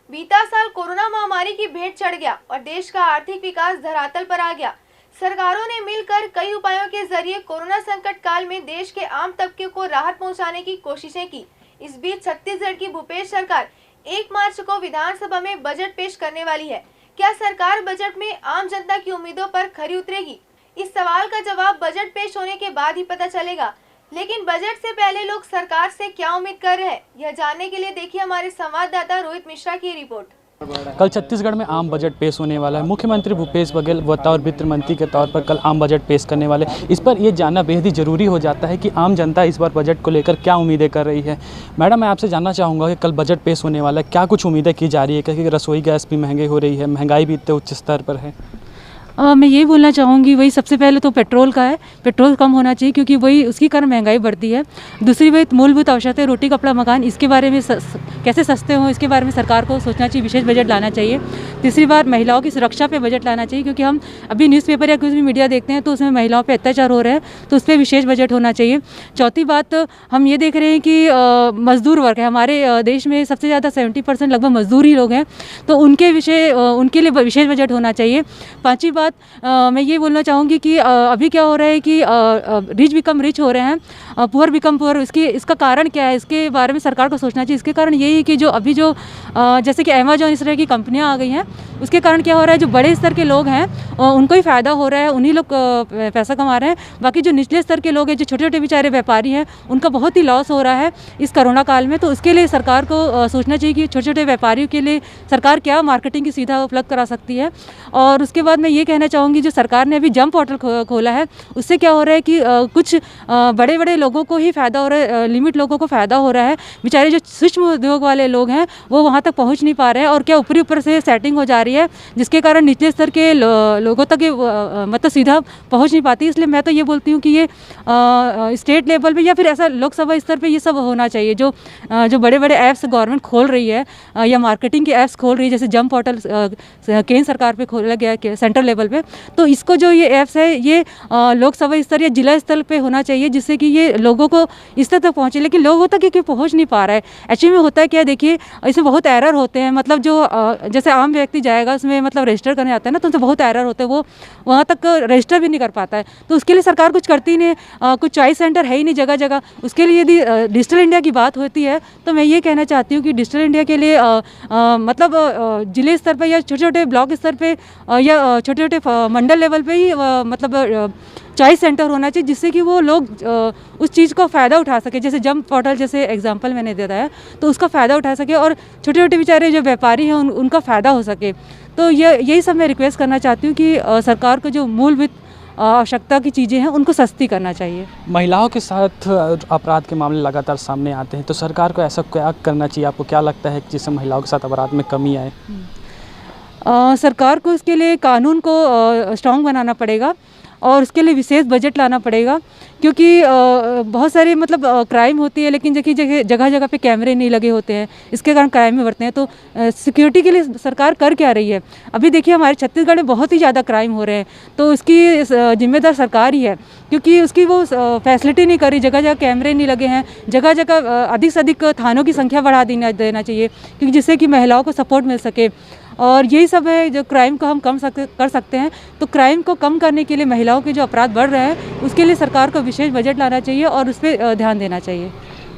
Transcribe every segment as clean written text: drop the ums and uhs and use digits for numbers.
बीता साल कोरोना महामारी की भेंट चढ़ गया और देश का आर्थिक विकास धरातल पर आ गया। सरकारों ने मिलकर कई उपायों के जरिए कोरोना संकट काल में देश के आम तबके को राहत पहुंचाने की कोशिशें की। इस बीच छत्तीसगढ़ की भूपेश सरकार 1 मार्च को विधानसभा में बजट पेश करने वाली है। क्या सरकार बजट में आम जनता की उम्मीदों पर खरी उतरेगी? इस सवाल का जवाब बजट पेश होने के बाद ही पता चलेगा। लेकिन बजट से पहले लोग सरकार से क्या उम्मीद कर रहे हैं, यह जानने के लिए देखिए हमारे संवाददाता रोहित मिश्रा की रिपोर्ट। कल छत्तीसगढ़ में आम बजट पेश होने वाला है। मुख्यमंत्री भूपेश बघेल बतौर वित्त मंत्री के तौर पर कल आम बजट पेश करने वाले। इस पर ये जानना बेहद ही जरूरी हो जाता है कि आम जनता इस बार बजट को लेकर क्या उम्मीदें कर रही है। मैडम, मैं आपसे जानना चाहूँगा कि कल बजट पेश होने वाला है, क्या कुछ उम्मीदें की जा रही है? क्योंकि रसोई गैस भी महंगी हो रही है, महंगाई भी इतने उच्च स्तर पर है। मैं ये बोलना चाहूँगी, वही सबसे पहले तो पेट्रोल का है। पेट्रोल कम होना चाहिए क्योंकि वही उसके कारण महंगाई बढ़ती है। दूसरी बात मूलभूत आवश्यकता, रोटी कपड़ा मकान, इसके बारे में कैसे सस्ते हों इसके बारे में सरकार को सोचना चाहिए, विशेष बजट लाना चाहिए। तीसरी बात महिलाओं की सुरक्षा पे बजट लाना चाहिए क्योंकि हम अभी न्यूज़पेपर या कुछ भी मीडिया देखते हैं तो उसमें महिलाओं पे अत्याचार हो रहे हैं, तो उस पर विशेष बजट होना चाहिए। चौथी बात, हम ये देख रहे हैं कि मजदूर वर्ग है हमारे देश में, सबसे ज़्यादा 70% लगभग मजदूर ही लोग हैं, तो उनके लिए विशेष बजट होना चाहिए। पाँचवीं बात, मैं ये बोलना चाहूँगी कि अभी क्या हो रहा है कि रिच बिकम रिच हो रहे हैं, पुअर बिकम पुअर। इसका कारण क्या है, इसके बारे में सरकार को सोचना चाहिए। इसके कारण यही है कि जो अभी जैसे कि अमेजॉन इस तरह की कंपनियां आ गई हैं, उसके कारण क्या हो रहा है, जो बड़े स्तर के लोग हैं उनको ही फ़ायदा हो रहा है, उन्हीं लोग पैसा कमा रहे हैं। बाकी जो निचले स्तर के लोग हैं, जो छोटे छोटे बेचारे व्यापारी हैं, उनका बहुत ही लॉस हो रहा है इस कोरोना काल में। तो उसके लिए सरकार को सोचना चाहिए कि छोटे छोटे व्यापारियों के लिए सरकार क्या मार्केटिंग की सुविधा उपलब्ध करा सकती है। और उसके बाद मैं ये कहना चाहूँगी, जो सरकार ने अभी जम पोर्टल खोला है, उससे क्या हो रहा है कि कुछ बड़े बड़े लोगों को ही फ़ायदा हो रहा है, लिमिट लोगों को फ़ायदा हो रहा है। बेचारे जो सूक्ष्म उद्योग वाले लोग हैं वो वहाँ तक पहुँच नहीं पा रहे हैं, और क्या ऊपर से सेटिंग हो जा रही है जिसके कारण निचले स्तर के लोगों तक मतलब सीधा पहुँच नहीं पाती। इसलिए मैं तो ये बोलती हूँ कि ये स्टेट लेवल पे या फिर ऐसा लोकसभा स्तर पे ये सब होना चाहिए। जो बड़े बड़े ऐप्स गवर्नमेंट खोल रही है या मार्केटिंग के ऐप्स खोल रही है, जैसे जम पोर्टल केंद्र सरकार पे खोला गया है सेंट्रल लेवल पे, तो इसको जो ये ऐप्स है ये लोकसभा स्तर या जिला स्तर पे होना चाहिए, जिससे कि ये लोगों को इस तक पहुँचे। लेकिन लोगों तक ये पहुँच नहीं पा रहा है। एक्चुअली में होता है क्या, देखिए इसमें बहुत एरर होते हैं। मतलब जो जैसे आम व्यक्ति जाएगा उसमें मतलब रजिस्टर करने आता है ना, तो उनसे बहुत एरर होते हैं, वो वहाँ तक रजिस्टर भी नहीं कर पाता है। तो उसके लिए सरकार कुछ करती नहीं, कुछ चॉइस सेंटर है ही नहीं जगह जगह। उसके लिए यदि डिजिटल इंडिया की बात होती है तो मैं ये कहना चाहती हूँ कि डिजिटल इंडिया के लिए मतलब जिले स्तर पर या छोटे छोटे ब्लॉक स्तर पर या छोटे छोटे मंडल लेवल पे ही मतलब चॉइस सेंटर होना चाहिए, जिससे कि वो लोग उस चीज़ को फ़ायदा उठा सके। जैसे जम पोर्टल जैसे एग्जांपल मैंने दिया है, तो उसका फ़ायदा उठा सके और छोटे छोटे बेचारे जो व्यापारी हैं उनका फ़ायदा हो सके। तो यही सब मैं रिक्वेस्ट करना चाहती हूँ कि सरकार को जो मूलभूत आवश्यकता की चीज़ें हैं उनको सस्ती करना चाहिए। महिलाओं के साथ अपराध के मामले लगातार सामने आते हैं, तो सरकार को ऐसा क्या करना चाहिए? आपको क्या लगता है कि जिससे महिलाओं के साथ अपराध में कमी आए? सरकार को इसके लिए कानून को स्ट्रॉन्ग बनाना पड़ेगा और उसके लिए विशेष बजट लाना पड़ेगा, क्योंकि बहुत सारी मतलब क्राइम होती है, लेकिन जगह जगह पे कैमरे नहीं लगे होते हैं, इसके कारण क्राइम में बढ़ते हैं। तो सिक्योरिटी के लिए सरकार कर क्या रही है? अभी देखिए हमारे छत्तीसगढ़ में बहुत ही ज़्यादा क्राइम हो रहे हैं, तो उसकी जिम्मेदार सरकार ही है, क्योंकि उसकी वो फैसिलिटी नहीं करी। जगह जगह कैमरे नहीं लगे हैं, जगह जगह अधिक से अधिक थानों की संख्या बढ़ा देना चाहिए, क्योंकि जिससे कि महिलाओं को सपोर्ट मिल सके। और यही सब है जो क्राइम को हम कर सकते हैं। तो क्राइम को कम करने के लिए, महिलाओं के जो अपराध बढ़ रहे हैं उसके लिए सरकार को विशेष बजट लाना चाहिए और उस पर ध्यान देना चाहिए।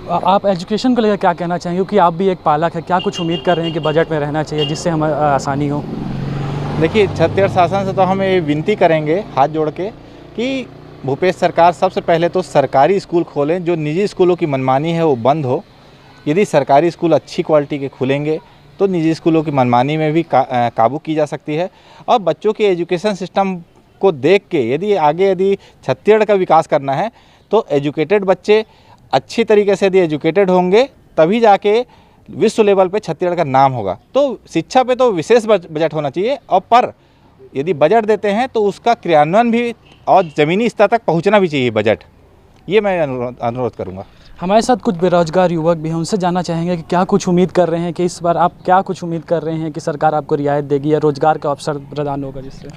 आप एजुकेशन को लेकर क्या कहना चाहेंगे, क्योंकि आप भी एक पालक है, क्या कुछ उम्मीद कर रहे हैं कि बजट में रहना चाहिए जिससे हमें आसानी हो? देखिए, छत्तीसगढ़ शासन से तो हम ये विनती करेंगे हाथ जोड़ के कि भूपेश सरकार सबसे पहले तो सरकारी स्कूल खोलें, जो निजी स्कूलों की मनमानी है वो बंद हो। यदि सरकारी स्कूल अच्छी क्वालिटी के खुलेंगे तो निजी स्कूलों की मनमानी में भी काबू की जा सकती है। और बच्चों के एजुकेशन सिस्टम को देख के यदि छत्तीसगढ़ का विकास करना है तो एजुकेटेड बच्चे अच्छी तरीके से यदि एजुकेटेड होंगे तभी जाके विश्व लेवल पे छत्तीसगढ़ का नाम होगा। तो शिक्षा पे तो विशेष बजट होना चाहिए, और पर यदि बजट देते हैं तो उसका क्रियान्वयन भी और ज़मीनी स्तर तक पहुँचना भी चाहिए बजट। ये मैं अनुरोध करूँगा। हमारे साथ कुछ बेरोजगार युवक भी हैं, उनसे जानना चाहेंगे कि क्या कुछ उम्मीद कर रहे हैं कि इस बार आप क्या कुछ उम्मीद कर रहे हैं कि सरकार आपको रियायत देगी या रोजगार का अवसर प्रदान होगा जिससे?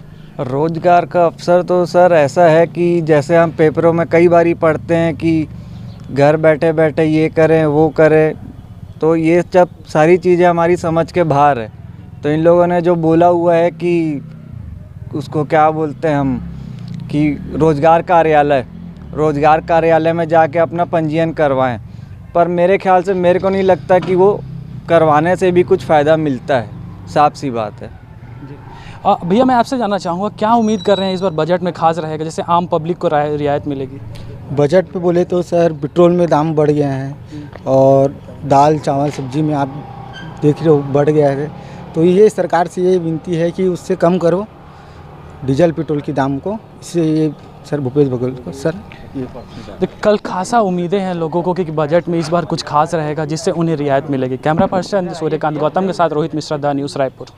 रोजगार का अवसर तो सर ऐसा है कि जैसे हम पेपरों में कई बारी पढ़ते हैं कि घर बैठे बैठे ये करें वो करें, तो ये जब सारी चीज़ें हमारी समझ के बाहर है, तो इन लोगों ने जो बोला हुआ है कि उसको क्या बोलते हैं हम, कि रोज़गार कार्यालय में जाके अपना पंजीयन करवाएं, पर मेरे ख्याल से मेरे को नहीं लगता कि वो करवाने से भी कुछ फ़ायदा मिलता है, साफ सी बात है। भैया मैं आपसे जानना चाहूँगा, क्या उम्मीद कर रहे हैं इस बार बजट में खास रहेगा, जैसे आम पब्लिक को रियायत मिलेगी? बजट पे बोले तो सर पेट्रोल में दाम बढ़ गए हैं और दाल चावल सब्जी में आप देख रहे हो बढ़ गया है। तो ये सरकार से ये विनती है कि उससे कम करो डीजल पेट्रोल के दाम को। इससे ये सर भूपेश बघेल को सर ये तो कल खासा उम्मीदें हैं लोगों को कि बजट में इस बार कुछ खास रहेगा जिससे उन्हें रियायत मिलेगी। कैमरा पर्सन सूर्यकांत गौतम के साथ रोहित मिश्रा, द न्यूज़, रायपुर।